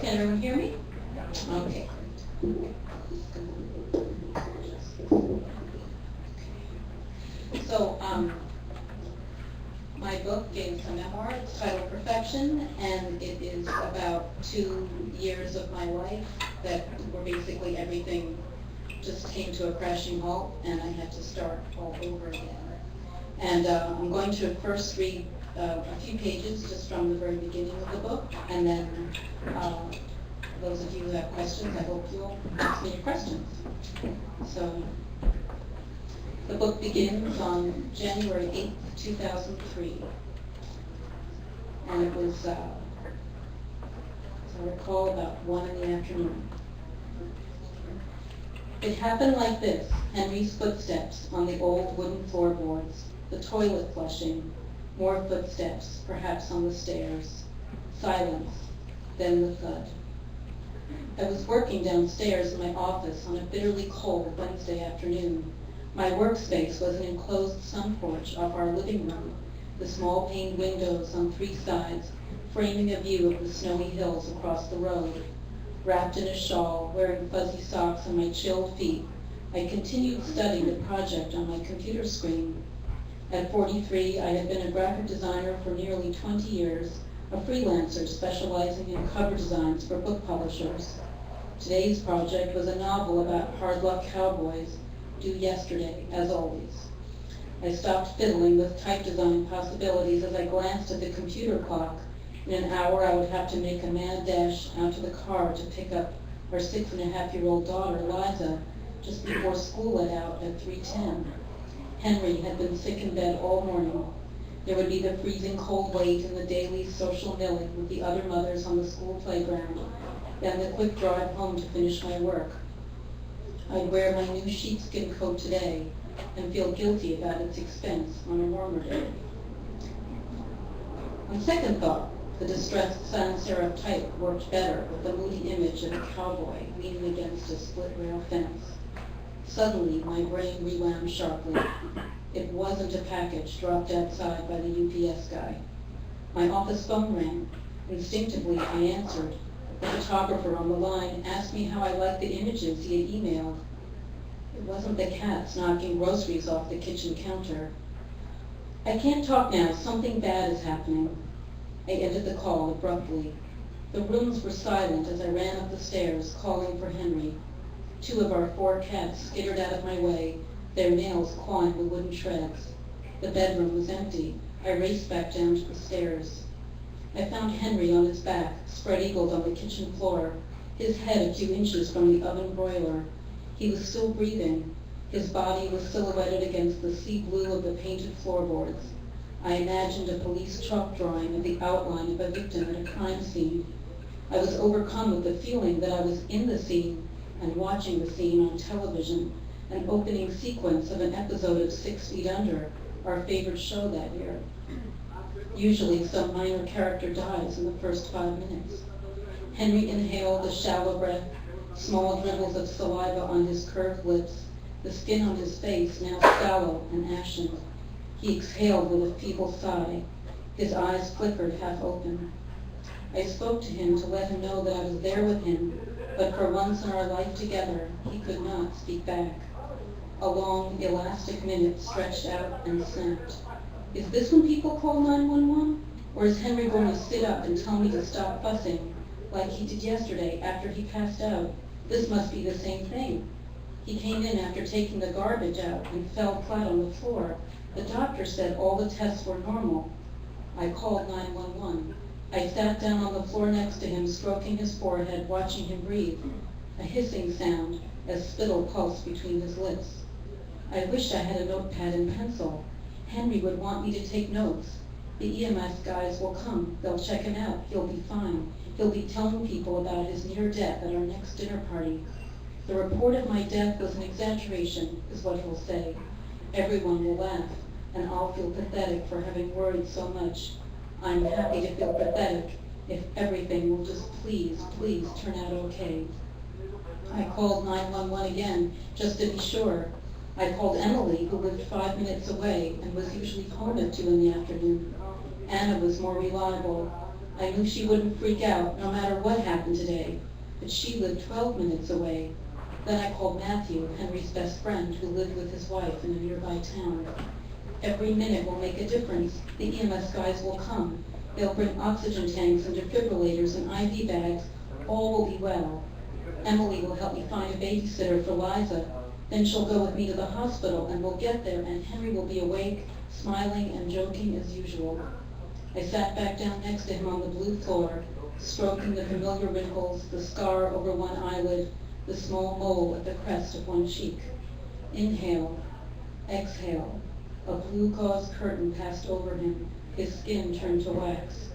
Can everyone hear me? Okay. So, my book is a memoir. It's titled Perfection, and it is about 2 years of my life that were basically everything just came to a crashing halt, and I had to start all over again. And I'm going to first read a few pages just from the very beginning of the book, and then those of you who have questions, I hope you'll ask me your questions. So, the book begins on January 8th, 2003, and it was, as I recall, about 1 in the afternoon. It happened like this: Henry's footsteps on the old wooden floorboards, the toilet flushing, more footsteps, perhaps on the stairs, silence, then the thud. I was working downstairs in my office on a bitterly cold Wednesday afternoon. My workspace was an enclosed sun porch off our living room, the small paned windows on 3 sides framing a view of the snowy hills across the road. Wrapped in a shawl, wearing fuzzy socks on my chilled feet, I continued studying the project on my computer screen. At 43, I had been a graphic designer for nearly 20 years, a freelancer specializing in cover designs for book publishers. Today's project was a novel about hard-luck cowboys, due yesterday, as always. I stopped fiddling with type design possibilities as I glanced at the computer clock. In an hour, I would have to make a mad dash out to the car to pick up our 6.5-year-old daughter, Liza, just before school let out at 3:10. Henry had been sick in bed all morning. There would be the freezing cold wait in the daily social milling with the other mothers on the school playground, then the quick drive home to finish my work. I'd wear my new sheepskin coat today and feel guilty about its expense on a warmer day. On second thought, the distressed sans serif type worked better with the moody image of a cowboy leaning against a split-rail fence. Suddenly, my brain rewound sharply. It wasn't a package dropped outside by the UPS guy. My office phone rang. Instinctively, I answered. The photographer on the line asked me how I liked the images he had emailed. It wasn't the cats knocking groceries off the kitchen counter. I can't talk now. Something bad is happening. I ended the call abruptly. The rooms were silent as I ran up the stairs, calling for Henry. 2 of our 4 cats skittered out of my way, their nails clawing the wooden treads. The bedroom was empty. I raced back down to the stairs. I found Henry on his back, spread-eagled on the kitchen floor, his head a few inches from the oven broiler. He was still breathing. His body was silhouetted against the sea blue of the painted floorboards. I imagined a police chalk drawing of the outline of a victim at a crime scene. I was overcome with the feeling that I was in the scene and watching the scene on television, an opening sequence of an episode of 6 Feet Under, our favorite show that year. Usually some minor character dies in the first 5 minutes. Henry inhaled a shallow breath, small dribbles of saliva on his curved lips, the skin on his face now sallow and ashen. He exhaled with a feeble sigh. His eyes flickered half open. I spoke to him to let him know that I was there with him, but for once in our life together, he could not speak back. A long, elastic minute stretched out and snapped. Is this when people call 911? Or is Henry going to sit up and tell me to stop fussing, like he did yesterday after he passed out? This must be the same thing. He came in after taking the garbage out and fell flat on the floor. The doctor said all the tests were normal. I called 911. I sat down on the floor next to him, stroking his forehead, watching him breathe. A hissing sound as spittle pulsed between his lips. I wished I had a notepad and pencil. Henry would want me to take notes. The EMS guys will come. They'll check him out. He'll be fine. He'll be telling people about his near death at our next dinner party. The report of my death was an exaggeration, is what he'll say. Everyone will laugh, and I'll feel pathetic for having worried so much. I'm happy to feel pathetic if everything will just please turn out okay. I called 911 again, just to be sure. I called Emily, who lived 5 minutes away and was usually home at 2 in the afternoon. Anna was more reliable. I knew she wouldn't freak out no matter what happened today, but she lived 12 minutes away. Then I called Matthew, Henry's best friend, who lived with his wife in a nearby town. Every minute will make a difference. The EMS guys will come. They'll bring oxygen tanks and defibrillators and IV bags. All will be well. Emily will help me find a babysitter for Liza. Then she'll go with me to the hospital, and we'll get there, and Henry will be awake, smiling and joking as usual. I sat back down next to him on the blue floor, stroking the familiar wrinkles, the scar over one eyelid, the small mole at the crest of one cheek. Inhale, exhale. A blue gauze curtain passed over him. His skin turned to wax.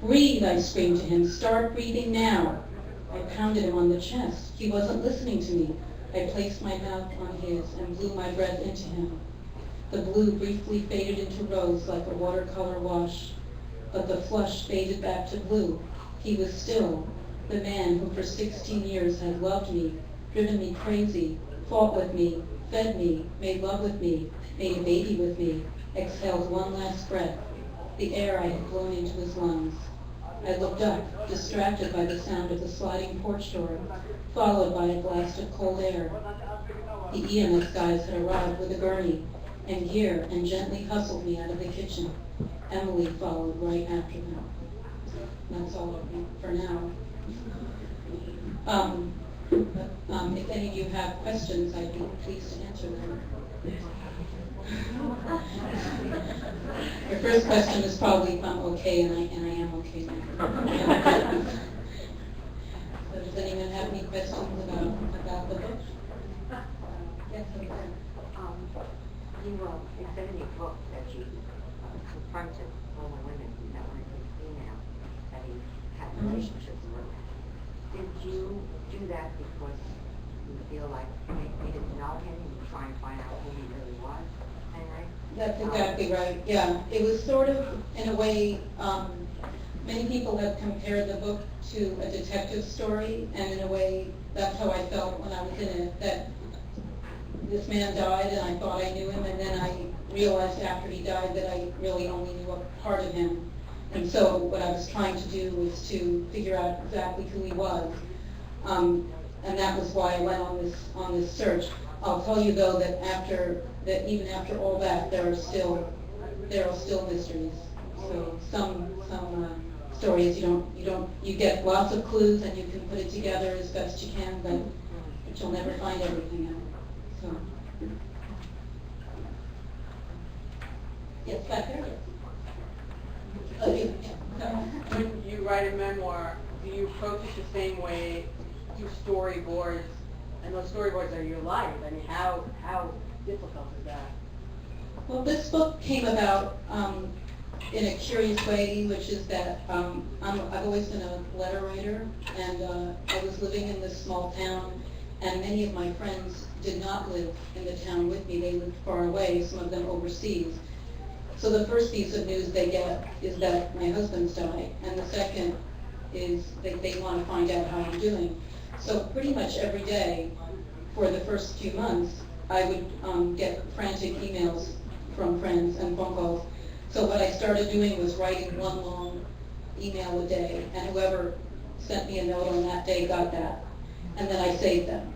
Breathe, I screamed to him. Start breathing now. I pounded him on the chest. He wasn't listening to me. I placed my mouth on his and blew my breath into him. The blue briefly faded into rose like a watercolor wash, but the flush faded back to blue. He was still the man who for 16 years had loved me, driven me crazy, fought with me, fed me, made love with me, made a baby with me, exhaled one last breath, the air I had blown into his lungs. I looked up, distracted by the sound of the sliding porch door, followed by a blast of cold air. The EMS guys had arrived with a gurney and gear and gently hustled me out of the kitchen. Emily followed right after them. That's all of me for now. If any of you have questions, I'd be pleased to answer them. Your first question is probably if I'm okay, and I am okay now. So does anyone have any questions about the book? Yes, okay. You said in your book that you confronted all the women that were female that you had relationships with. Did you do that because you feel like you didn't know him and you try and find out who he really was? That's exactly right, yeah. It was sort of, in a way, many people have compared the book to a detective story, and in a way, that's how I felt when I was in it, that this man died and I thought I knew him, and then I realized after he died that I really only knew a part of him. And so what I was trying to do was to figure out exactly who he was. And that was why I went on this search. I'll tell you though that even after all that, there are still mysteries. So some stories you get lots of clues and you can put it together as best you can, but you'll never find everything out. So yes, back there. When you write a memoir, do you approach it the same way, do storyboards, and those storyboards are your life? I mean, how difficult is that? Well, this book came about in a curious way, which is that I've always been a letter writer, and I was living in this small town, and many of my friends did not live in the town with me. They lived far away, some of them overseas. So the first piece of news they get is that my husband's died, and the second is they want to find out how I'm doing. So pretty much every day for the first few months, I would get frantic emails from friends and phone calls. So what I started doing was writing one long email a day, and whoever sent me a note on that day got that. And then I saved them.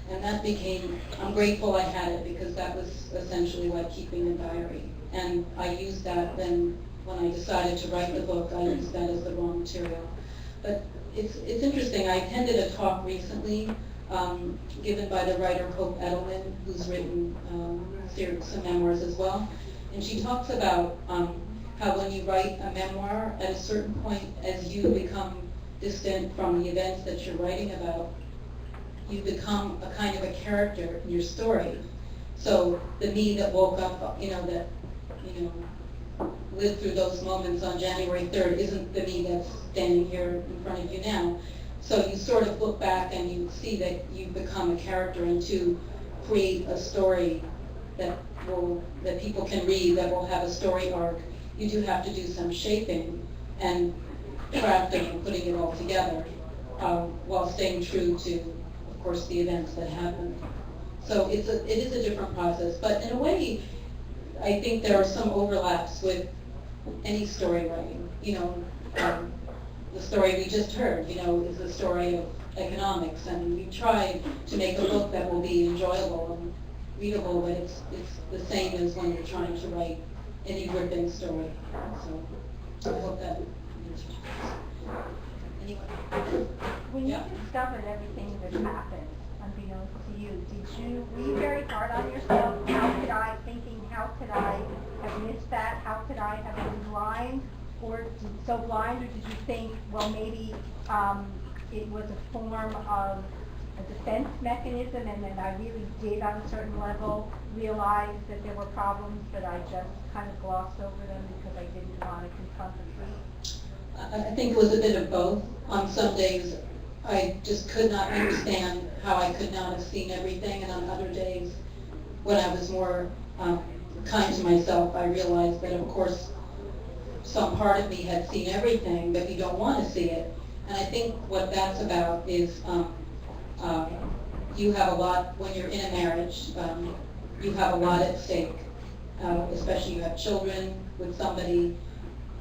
And that became, I'm grateful I had it, because that was essentially like keeping a diary. And I used that then when I decided to write the book. I used that as the raw material. But it's interesting. I attended a talk recently given by the writer Hope Edelman, who's written some memoirs as well. And she talks about how when you write a memoir, at a certain point, as you become distant from the events that you're writing about, you become a kind of a character in your story. So the me that woke up, lived through those moments on January 3rd isn't the me that's standing here in front of you now. So you sort of look back and you see that you become a character, and to create a story that people can read, that will have a story arc, you do have to do some shaping and crafting and putting it all together while staying true to, of course, the events that happen. So it is a different process, but in a way, I think there are some overlaps with any story writing. the story we just heard, is the story of economics, and we tried to make a book that will be enjoyable and readable, but it's the same as when you're trying to write any gripping story. So I hope that. Anyway. When you Yeah. discovered everything that happened, unbeknownst to you, were you very hard on yourself? How could I have missed that? How could I have been blind? Or or did you think, well, maybe it was a form of a defense mechanism, and then I really did, on a certain level, realize that there were problems, but I just kind of glossed over them because I didn't want to confront the truth? I think it was a bit of both. On some days, I just could not understand how I could not have seen everything, and on other days, when I was more kind to myself, I realized that, of course, some part of me had seen everything, but you don't want to see it. And I think what that's about is you have a lot, when you're in a marriage, you have a lot at stake, especially you have children with somebody.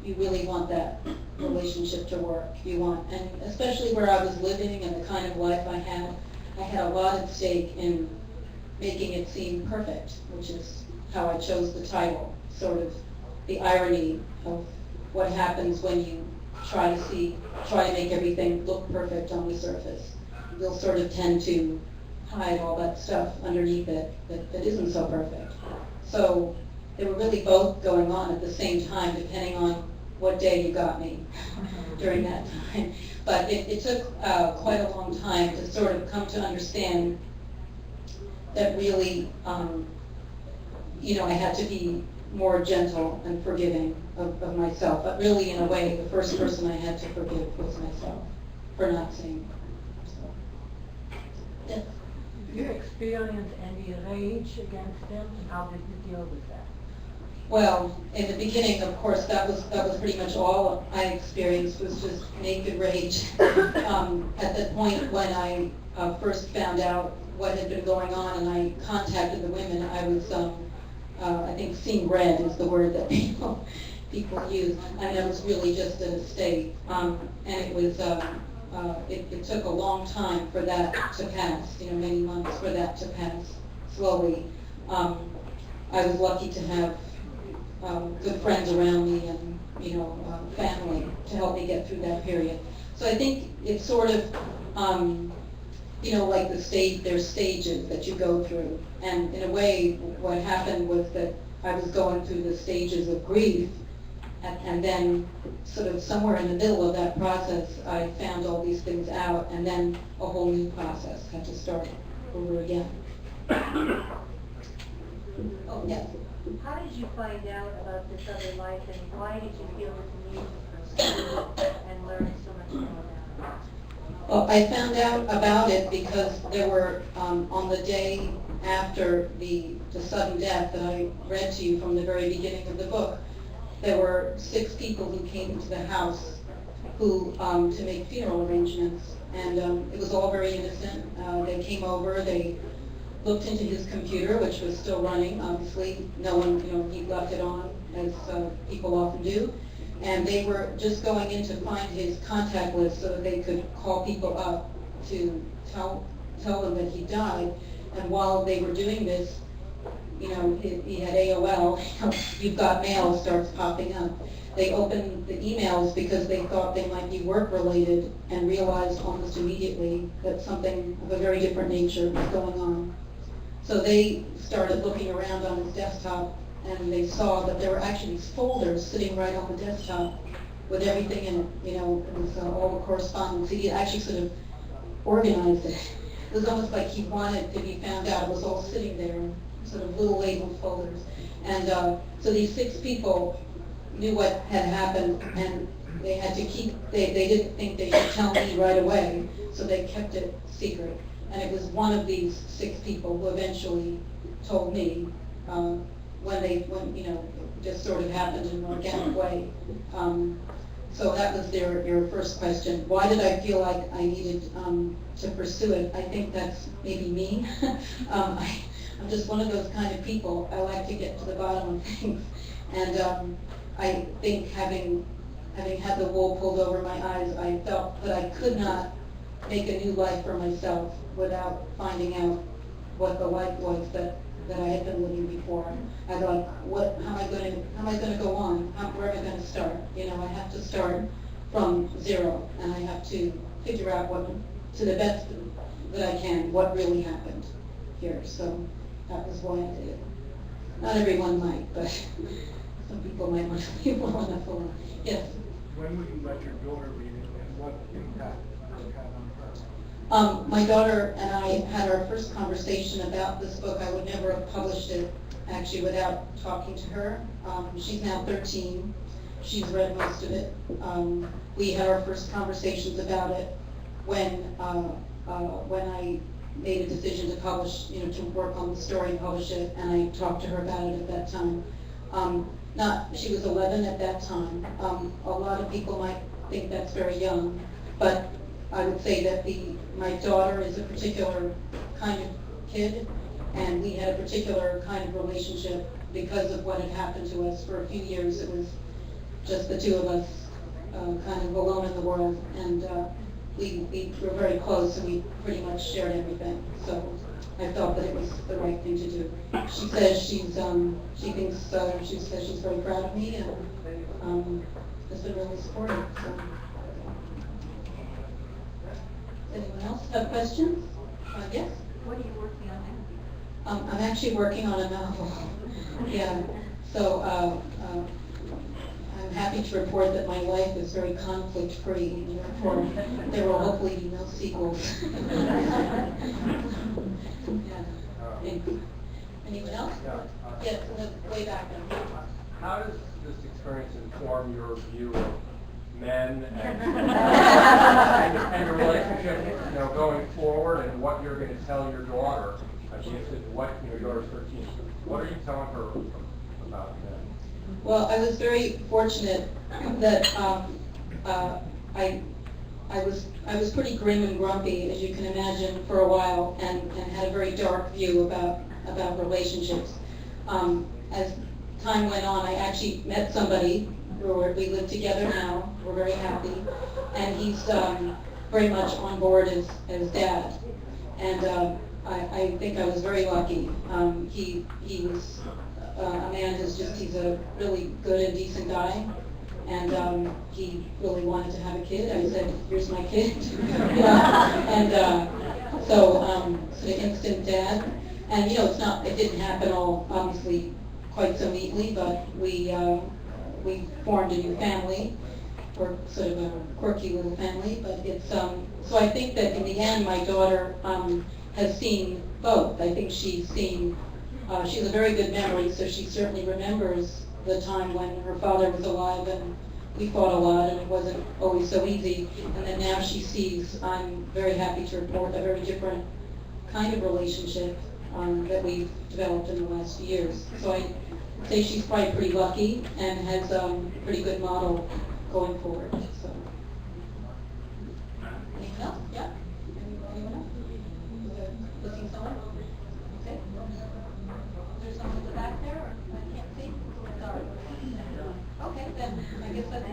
You really want that relationship to work. And especially where I was living and the kind of life I had a lot at stake in making it seem perfect, which is how I chose the title, sort of the irony of what happens when you try to make everything look perfect on the surface. You'll sort of tend to hide all that stuff underneath it that isn't so perfect. So they were really both going on at the same time, depending on what day you got me during that time. But it took quite a long time to sort of come to understand that really, I had to be more gentle and forgiving of myself. But really, in a way, the first person I had to forgive was myself for not seeing. So, yeah. Did you experience any rage against them, and how did you deal with that? Well, in the beginning, of course, that was pretty much all I experienced was just naked rage. At the point when I first found out what had been going on, and I contacted the women, I was, I think, seeing red is the word that people use, and it was really just in a state. And it was, it took a long time for that to pass. Many months for that to pass slowly. I was lucky to have good friends around me and, family to help me get through that period. So I think it's sort of, like there's stages that you go through. And in a way, what happened was that I was going through the stages of grief, and then sort of somewhere in the middle of that process, I found all these things out, and then a whole new process had to start over again. Oh, yes. How did you find out about this other life, and why did you feel the need to pursue and learn so much more about it? Well, I found out about it because there were, on the day after the sudden death that I read to you from the very beginning of the book, there were 6 people who came to the house who to make funeral arrangements, and it was all very innocent. They came over, they looked into his computer, which was still running, obviously. No one, he left it on, as people often do. And they were just going in to find his contact list so that they could call people up to tell them that he died. And while they were doing this, he had AOL, you've got mail starts popping up. They opened the emails because they thought they might be work-related and realized almost immediately that something of a very different nature was going on. So they started looking around on his desktop, and they saw that there were actually these folders sitting right on the desktop with everything in it. It was all the correspondence. He actually sort of organized it. It was almost like he wanted to be found out. It was all sitting there in sort of little labeled folders. And so these 6 people knew what had happened, and they had to keep, they didn't think they should tell me right away, so they kept it secret. And it was one of these 6 people who eventually told me when it just sort of happened in an organic way. So that was your first question. Why did I feel like I needed to pursue it? I think that's maybe me. I'm just one of those kind of people. I like to get to the bottom of things. And I think having having had the wool pulled over my eyes, I felt that I could not make a new life for myself without finding out what the life was that I had been living before. I thought, how am I going to go on? Where am I going to start? You know, I have to start from zero, and I have to figure out to the best that I can, what really happened here. So that was why I did it. Not everyone might, but some people might want to be more on the phone. Yes? When would you let your daughter read it, and what impact would it have on her? My daughter and I had our first conversation about this book. I would never have published it, actually, without talking to her. She's now 13. She's read most of it. We had our first conversations about it when I made a decision to publish, to work on the story and publish it, and I talked to her about it at that time. She was 11 at that time. A lot of people might think that's very young, but I would say that my daughter is a particular kind of kid, and we had a particular kind of relationship because of what had happened to us. For a few years, it was just the two of us, kind of alone in the world, and we were very close, and we pretty much shared everything. So I felt that it was the right thing to do. She says she says she's very proud of me, and has been really supportive. So. Anyone else have questions? Yes? What are you working on now? I'm actually working on a novel. Yeah. So I'm happy to report that my life is very conflict-free. Therefore, there will hopefully be no sequels. Yeah. Anyone else? Yes, way back then. How does this experience inform your view of men and, and your relationship, going forward, and what you're going to tell your daughter? Your daughter's 13. What are you telling her about men? Well, I was very fortunate that I was pretty grim and grumpy, as you can imagine, for a while, and had a very dark view about relationships. As time went on, I actually met somebody. We live together now. We're very happy, and he's very much on board as dad. And I think I was very lucky. He was a man he's a really good and decent guy, and he really wanted to have a kid. I said, "Here's my kid," and so sort of instant dad. And it didn't happen all obviously quite so neatly, but we formed a new family. We're sort of a quirky little family, but it's so I think that in the end, my daughter has seen both. I think she's seen. She has a very good memory, so she certainly remembers the time when her father was alive and we fought a lot, and it wasn't always so easy. And then now she sees, I'm very happy to report, a very different kind of relationship that we've developed in the last few years. So I say she's probably pretty lucky and has a pretty good model going forward. So. Anything else? Yeah? Anyone else? Looking someone? Okay. There's someone in the back there, or I can't see? Sorry. Okay, then I guess that's it.